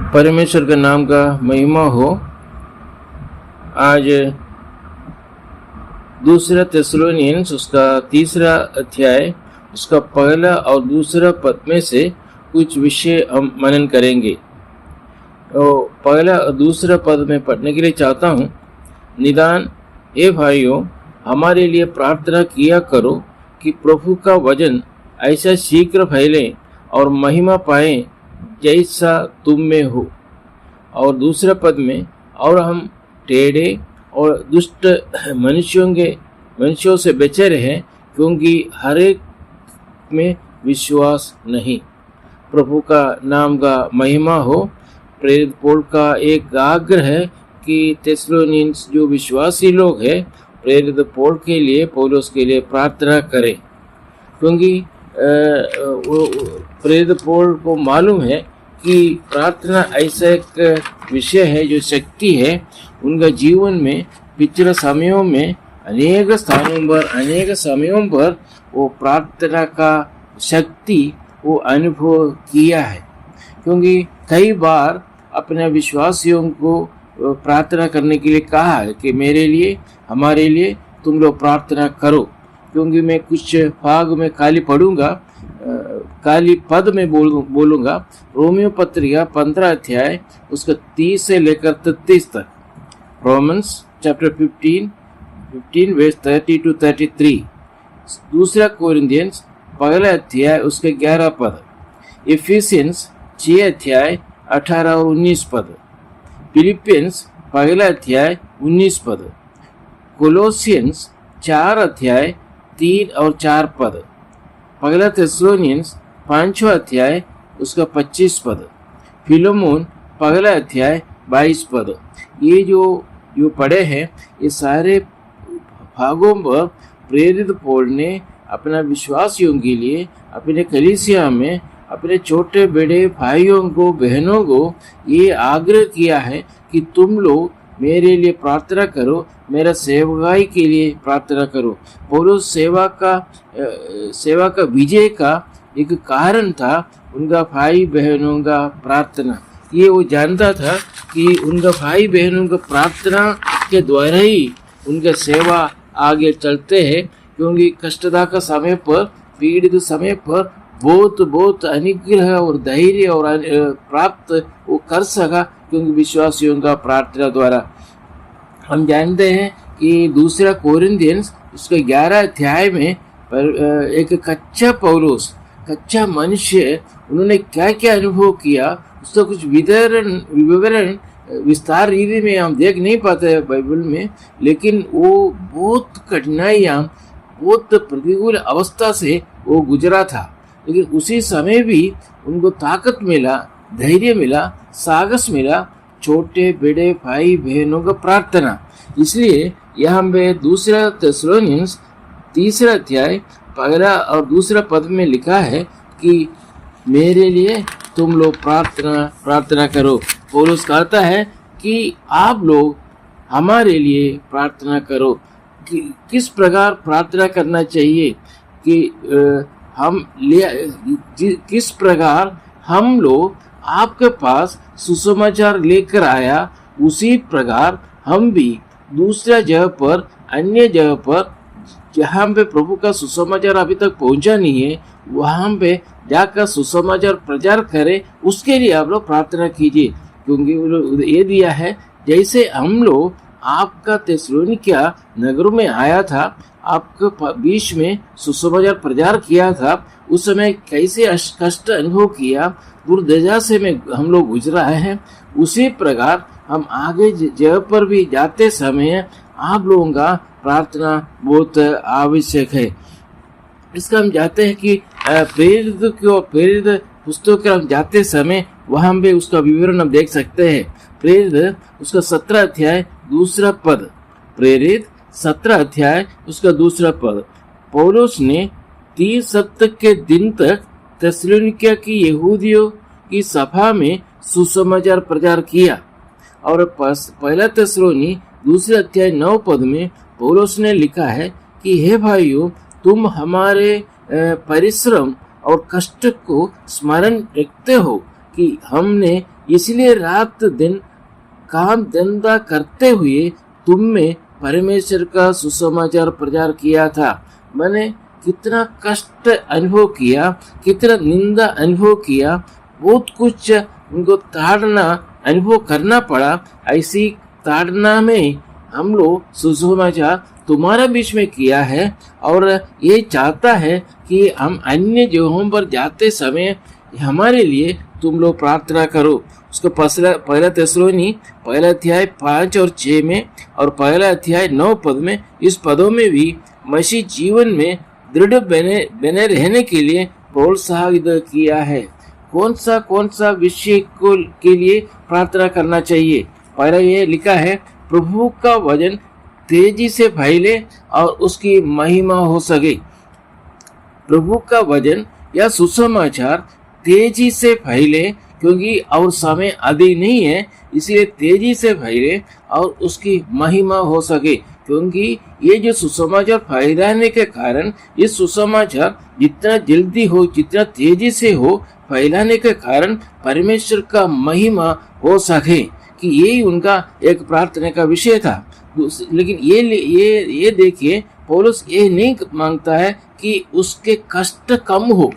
परमेश्वर के नाम का महिमा हो। आज दूसरा थिस्सलुनीयंस उसका 3 अध्याय उसका पहला और दूसरा पद में से कुछ विषय हम मनन करेंगे। तो पहला और दूसरा पद में पढ़ने के लिए चाहता हूँ। निदान हे भाइयों, हमारे लिए प्रार्थना किया करो कि प्रभु का वचन ऐसा शीघ्र फैले और महिमा पाए जैसा तुम में हो। और दूसरा पद में, और हम टेढ़े और दुष्ट मनुष्यों से बचे रहें, क्योंकि हर एक में विश्वास नहीं। प्रभु का नाम का महिमा हो। प्रेरित पौलुस का एक आग्रह है कि थिस्सलुनीयंस जो विश्वासी लोग हैं, प्रेरित पौलुस के लिए प्रार्थना करें, क्योंकि प्रेरित पौलुस को मालूम है कि प्रार्थना ऐसा एक विषय है जो शक्ति है। उनका जीवन में पिछले समयों में अनेक समयों पर वो प्रार्थना का शक्ति वो अनुभव किया है, क्योंकि कई बार अपने विश्वासियों को प्रार्थना करने के लिए कहा है कि मेरे लिए, हमारे लिए तुम लोग प्रार्थना करो। क्योंकि मैं कुछ भाग में खाली पढ़ूंगा, खाली पद में बोलूंगा। रोमियो पत्रिका 15 अध्याय उसका 30 से लेकर 33 तक। Romans chapter 15 verse 30 to 33। दूसरा कोरिन्थियंस पहला अध्याय उसके 11 पद। इफिसियंस 6 अध्याय 18 और 19 पद। फिलिपियंस पहला अध्याय 19 पद। कोलोसियंस 4 अध्याय 3 और 4 पद। पहला थिस्सलुनीयंस 5वां अध्याय उसका 25 पद। फिलोमोन पहला अध्याय 22 पद। ये जो पढ़े हैं, ये सारे भागों पर प्रेरित पौलुस ने अपना विश्वासियों के लिए, अपने कलीसिया में, अपने छोटे बड़े भाइयों को, बहनों को ये आग्रह किया है कि तुम लोग मेरे लिए प्रार्थना करो, मेरा सेवकाई के लिए प्रार्थना करो। पौलुस सेवा का विजय का एक कारण था उनका भाई बहनों का प्रार्थना। ये वो जानता था कि उनका भाई बहनों का प्रार्थना के द्वारा ही उनका सेवा आगे चलते हैं, क्योंकि कष्टता का समय पर, पीड़ित समय पर बहुत अनुग्रह और धैर्य और प्राप्त वो कर सका, क्योंकि विश्वासियों का प्रार्थना द्वारा। हम जानते हैं कि दूसरा कोरिन्थियंस उसके 11 अध्याय में एक कच्चा मनुष्य, उन्होंने क्या क्या अनुभव किया, उसका कुछ विवरण विस्तार रीति में हम देख नहीं पाते बाइबल में, लेकिन वो बहुत कठिनाइयाँ, बहुत प्रतिकूल अवस्था से वो गुजरा था। लेकिन उसी समय भी उनको ताकत मिला, धैर्य मिला, साहस मिला, छोटे बड़े भाई बहनों का प्रार्थना। इसलिए यहाँ पे दूसरा थिस्सलुनीयंस 3 अध्याय पहला और दूसरा पद में लिखा है कि मेरे लिए तुम लोग प्रार्थना करो। पौलुस कहता है कि आप लोग हमारे लिए प्रार्थना करो। किस प्रकार प्रार्थना करना चाहिए कि किस प्रकार हम लोग आपके पास सुसमाचार लेकर आया, उसी प्रकार हम भी दूसरा जगह पर, अन्य जगह पर जहाँ पे प्रभु का सुसमाचार अभी तक पहुंचा नहीं है, वहाँ पे जाकर सुसमाचार प्रचार करें, उसके लिए आप लोग प्रार्थना कीजिए। क्योंकि ये दिया है, जैसे हम लोग आपका थिस्सलुनीकिया नगर में आया था, आपके बीच में सुसमाचार प्रचार किया था, उस समय कैसे कष्ट अनुभव किया, दुर्दशा से में हम लोग गुजरा है, उसी प्रकार हम आगे जगह पर भी जाते समय आप लोगों का प्रार्थना बहुत आवश्यक है। इसका हम जाते हैं कि प्रेरित पुस्तक हम जाते समय वहाँ पे उसका विवरण हम देख सकते हैं। प्रेरित उसका 17 अध्याय दूसरा पद। प्रेरित 17 अध्याय उसका दूसरा पद। पौलुस ने 30 सप्ताह के दिन तक थिस्सलुनीकिया की यहूदियों की सभा में सुसमाचार प्रचार किया। और पहला थिस्सलुनी 2 अध्याय 9 पद में पौलुस ने लिखा है कि हे भाइयों, तुम हमारे परिश्रम और कष्ट को स्मरण रखते हो कि हमने इसलिए रात दिन काम धंधा करते हुए तुम में परमेश्वर का सुसमाचार प्रचार किया था। मैंने कितना कष्ट अनुभव किया, कितना निंदा अनुभव किया, बहुत कुछ उनको ताड़ना अनुभव करना पड़ा। ऐसी ताड़ना में हम लोग सुसमाचार तुम्हारे बीच में किया है, और ये चाहता है कि हम अन्य जगहों पर जाते समय हमारे लिए तुम लोग प्रार्थना करो। उसको पहला थिस्सलुनी पहला अध्याय 5 और 6 में और पहला अध्याय 9 पद में, इस पदों में भी मसीह जीवन में दृढ़ बने रहने के लिए प्रोत्साहित किया है। कौन सा विषय के लिए प्रार्थना करना चाहिए? पहला ये लिखा है, प्रभु का वचन तेजी से फैले और उसकी महिमा हो सके। प्रभु का वचन या सुसमाचार तेजी से फैले, क्योंकि और समय अधिक नहीं है, इसलिए तेजी से फैले और उसकी महिमा हो सके। क्योंकि ये जो सुसमाचार फैलाने के कारण, ये सुसमाचार जितना जल्दी हो, जितना तेजी से हो, फैलाने के कारण परमेश्वर का महिमा हो सके, कि यही उनका एक प्रार्थना का विषय था। लेकिन ये देखिए, पौलुस ये नहीं मांगता है कि उसके कष्ट कम हो,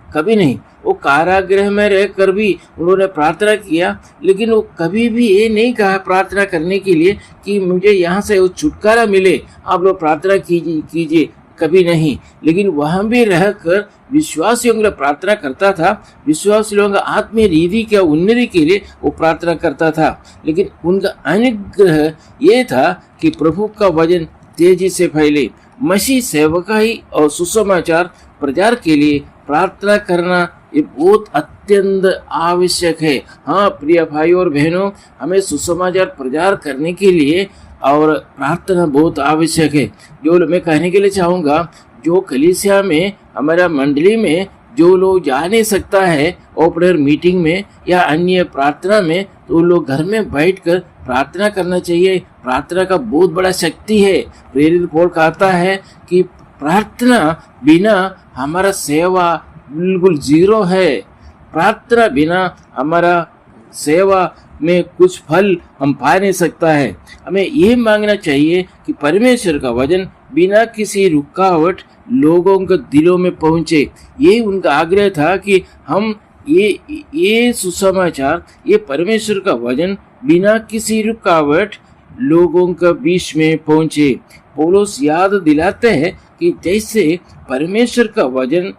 कभी नहीं। वो कारागृह में रहकर भी उन्होंने प्रार्थना किया, लेकिन वो कभी भी ये नहीं कहा प्रार्थना करने के लिए कि मुझे यहाँ से वो छुटकारा मिले, आप लोग प्रार्थना कीजिए, कभी नहीं। लेकिन वहाँ भी रहकर विश्वासियों के लिए प्रार्थना करता था, विश्वासियों का आत्मीय रीति के उन्नति के लिए वो प्रार्थना करता था। लेकिन उनका अनुग्रह ये था कि प्रभु का वचन तेजी से फैले। मसीह सेवकाई और सुसमाचार प्रचार के लिए प्रार्थना करना ये बहुत अत्यंत आवश्यक है। हाँ प्रिय भाई और बहनों, हमें सुसमाचार प्रचार करने के लिए और प्रार्थना बहुत आवश्यक है। जो मैं कहने के लिए चाहूँगा, जो कलीसिया में, हमारा मंडली में जो लोग जा नहीं सकता है ओपनर मीटिंग में या अन्य प्रार्थना में, तो लोग घर में बैठकर प्रार्थना करना चाहिए। प्रार्थना का बहुत बड़ा शक्ति है। प्रेरित पौल कहता है कि प्रार्थना बिना हमारा सेवा बिल्कुल जीरो है। प्रार्थना बिना हमारा सेवा में कुछ फल हम पा नहीं सकता है। हमें ये मांगना चाहिए कि परमेश्वर का वचन बिना किसी रुकावट लोगों के दिलों में पहुंचे। ये उनका आग्रह था कि हम ये सुसमाचार, ये परमेश्वर का वचन बिना किसी रुकावट लोगों के बीच में पहुंचे। पौलुस याद दिलाते हैं कि जैसे परमेश्वर का वचन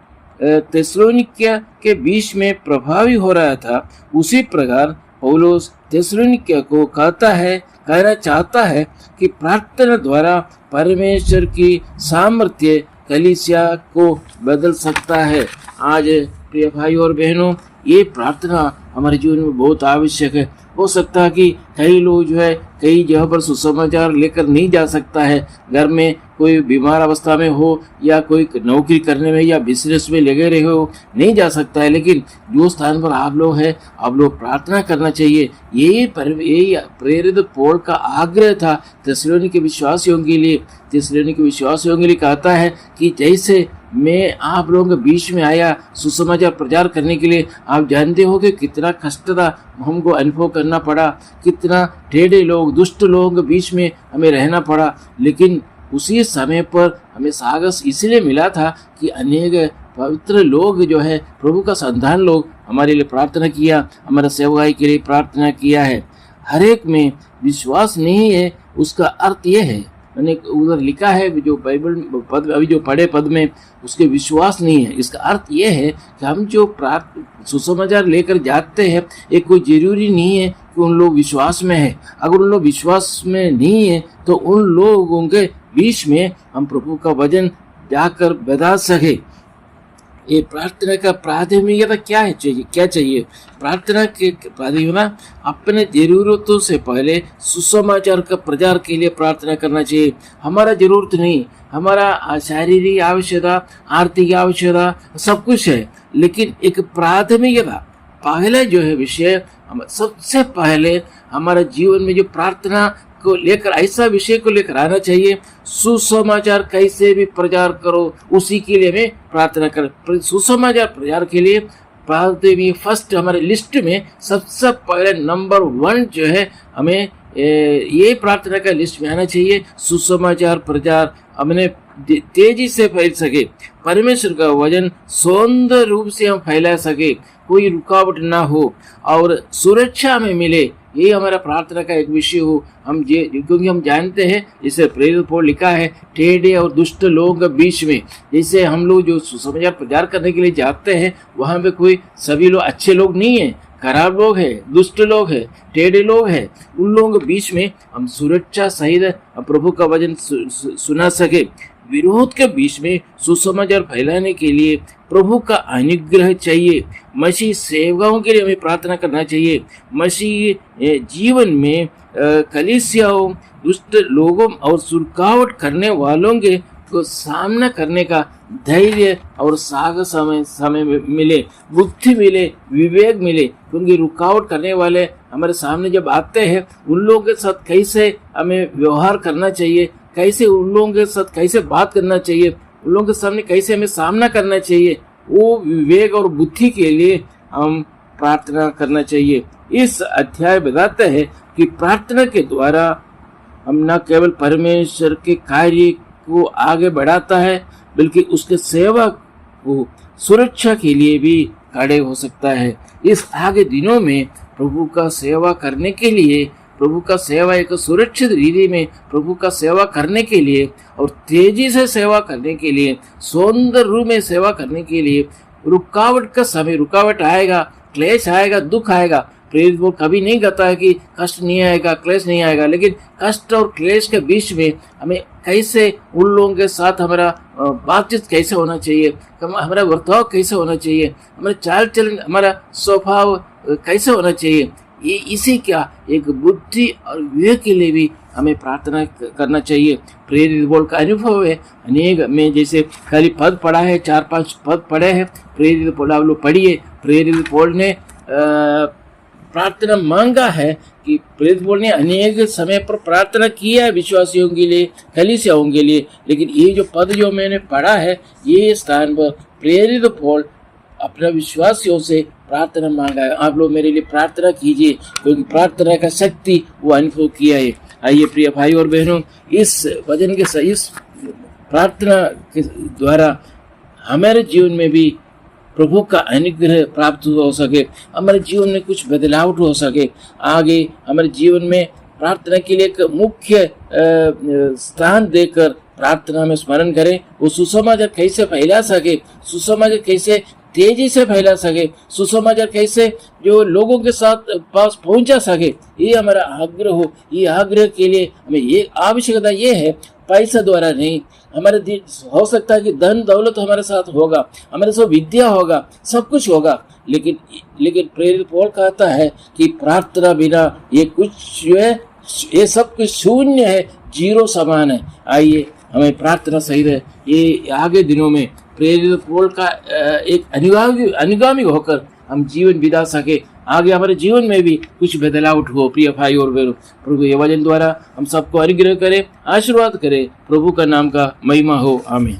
थिस्सलुनीकिया के बीच में प्रभावी हो रहा था, उसी प्रकार पौलुस थिस्सलुनीकिया को कहना चाहता है कि प्रार्थना द्वारा परमेश्वर की सामर्थ्य कलीसिया को बदल सकता है। आज प्रिय भाई और बहनों, ये प्रार्थना हमारे जीवन में बहुत आवश्यक है। हो सकता है कि कई लोग जो है कई जगह पर सुसमाचार लेकर नहीं जा सकता है, घर में कोई बीमार अवस्था में हो या कोई नौकरी करने में या बिजनेस में लगे रहे हो, नहीं जा सकता है। लेकिन जो स्थान पर आप लोग हैं, आप लोग प्रार्थना करना चाहिए। यही प्रेरित पौल का आग्रह था थिस्सलुनी के विश्वासियों के लिए। थिस्सलुनी के विश्वासियों के लिए कहता है कि जैसे मैं आप लोगों के बीच में आया सुसमाचार प्रचार करने के लिए, आप जानते हो कि कितना कष्ट था हमको अनुभव करना पड़ा, कितना टेढ़े लोग, दुष्ट लोगों के बीच में हमें रहना पड़ा। लेकिन उसी समय पर हमें साहस इसलिए मिला था कि अनेक पवित्र लोग जो है, प्रभु का संतान लोग हमारे लिए प्रार्थना किया, हमारा सेवकाई के लिए प्रार्थना किया है। हर एक में विश्वास नहीं है, उसका अर्थ यह है, मैंने उधर लिखा है जो बाइबल पद अभी जो पढ़े पद में, उसके विश्वास नहीं है। इसका अर्थ ये है कि हम जो सुसमाचार लेकर जाते हैं, ये कोई जरूरी नहीं है कि उन लोग विश्वास में है। अगर उन लोग विश्वास में नहीं है तो उन लोगों के बीच में हम प्रभु का वचन जाकर बता सके। ये प्रार्थना का प्राथमिकता क्या चाहिए? प्रार्थना के प्राथमिकता अपने जरूरतों से पहले सुसमाचार का प्रचार के लिए प्रार्थना करना चाहिए। हमारा जरूरत नहीं, हमारा शारीरिक आवश्यकता, आर्थिक आवश्यकता सब कुछ है, लेकिन एक प्राथमिकता पहले जो है विषय, सबसे पहले हमारा जीवन में जो प्रार्थना को लेकर, ऐसा विषय को लेकर आना चाहिए। सुसमाचार कैसे भी प्रचार करो, उसी के लिए हमें प्रार्थना कर। सुसमाचार प्रचार के लिए फर्स्ट हमारे लिस्ट में सबसे पहले नंबर 1 जो है हमें ये प्रार्थना का लिस्ट में आना चाहिए। सुसमाचार प्रचार हमने तेजी से फैल सके, परमेश्वर का वचन सौंदर्य रूप से हम फैला सके, कोई रुकावट ना हो और सुरक्षा में मिले, ये हमारा प्रार्थना का एक विषय हो। क्योंकि हम जानते हैं, जैसे प्रेरित पौलुस लिखा है, टेढ़े और दुष्ट लोगों के बीच में, जैसे हम लोग जो सुसमाचार प्रचार करने के लिए जाते हैं, वहाँ पे कोई सभी लोग अच्छे लोग नहीं है, खराब लोग हैं, दुष्ट लोग हैं, टेढ़े लोग हैं। उन लोगों के बीच में हम सुरक्षा सहित प्रभु का वचन सुना सके। विरोध के बीच में सुसमाचार फैलाने के लिए प्रभु का अनुग्रह चाहिए। मसीह सेवकाओं के लिए हमें प्रार्थना करना चाहिए। मसीह जीवन में कलीसियाओं, दुष्ट लोगों और रुकावट करने वालों के को सामना करने का धैर्य और साहस समय मिले, बुद्धि मिले, विवेक मिले। क्योंकि रुकावट करने वाले हमारे सामने जब आते हैं, उन लोगों के साथ कैसे हमें व्यवहार करना चाहिए, कैसे उन लोगों के साथ कैसे बात करना चाहिए, उन लोगों के सामने कैसे हमें सामना करना चाहिए, वो विवेक और बुद्धि के लिए हम प्रार्थना करना चाहिए। इस अध्याय बताते हैं कि प्रार्थना के द्वारा हम न केवल परमेश्वर के कार्य को आगे बढ़ाता है, बल्कि उसके सेवा को सुरक्षा के लिए भी खड़े हो सकता है। इस आगे दिनों में प्रभु का सेवा करने के लिए, प्रभु का सेवा एक सुरक्षित रीति में प्रभु का सेवा करने के लिए और तेजी से सेवा करने के लिए, सौंदर्य रूप में सेवा करने के लिए रुकावट का समय, रुकावट आएगा, क्लेश आएगा, दुख आएगा। प्रेरित वो कभी नहीं कहता है कि कष्ट नहीं आएगा, क्लेश नहीं आएगा, लेकिन कष्ट और क्लेश के बीच में हमें कैसे उन लोगों के साथ हमारा बातचीत कैसे होना चाहिए, हमारा वर्ताव कैसे होना चाहिए, हमारा चाल चलन, हमारा स्वभाव कैसे होना चाहिए, ये इसी क्या एक बुद्धि और विवेक के लिए भी हमें प्रार्थना करना चाहिए। प्रेरित पौलुस का अनुभव है अनेक में, जैसे खाली पद पढ़ा है, 4-5 पद पढ़े हैं प्रेरित पौलुस, आप लोग पढ़िए। प्रेरित पौलुस ने प्रार्थना मांगा है कि प्रेरित पौलुस ने अनेक समय पर प्रार्थना किया है विश्वासियों के लिए, कलीसियाओं के लिए, लेकिन ये जो पद जो मैंने पढ़ा है, ये स्थान पर प्रेरित पौलुस अपना विश्वासियों से प्रार्थना मांगा है। आप लोग मेरे लिए प्रार्थना कीजिए, क्योंकि प्रार्थना का शक्ति वो अनुभव किया है। आइए प्रिय भाई और बहनों, इस वचन के इस प्रार्थना के द्वारा हमारे जीवन में भी प्रभु का अनुग्रह प्राप्त हो सके, हमारे जीवन में कुछ बदलाव हो सके। आगे हमारे जीवन में प्रार्थना के लिए एक मुख्य स्थान देकर प्रार्थना में स्मरण करें। वो सुसमाचार कैसे फैला सके, सुसमाचार कैसे तेजी से फैला सके, सुसमाचार कैसे जो लोगों के साथ पास पहुंचा सके, ये हमारा आग्रह हो। ये आग्रह के लिए हमें ये आवश्यकता ये है, पैसा द्वारा नहीं। हमारे हो सकता है कि धन दौलत हमारे साथ होगा, हमारे साथ विद्या होगा, सब कुछ होगा, लेकिन प्रेरित पौलुस कहता है कि प्रार्थना बिना ये कुछ जो है, ये सब कुछ शून्य है, जीरो समान है। आइए हमें प्रार्थना सही रहे, ये आगे दिनों में प्रेरित पौलुस का एक अनुगामी होकर हम जीवन बिता सके, आगे हमारे जीवन में भी कुछ बदलाव हो। प्रिय भाई और बहनों, प्रभु ये वचन द्वारा हम सबको अनुग्रह करे, आशीर्वाद करे। प्रभु का नाम का महिमा हो, आमीन।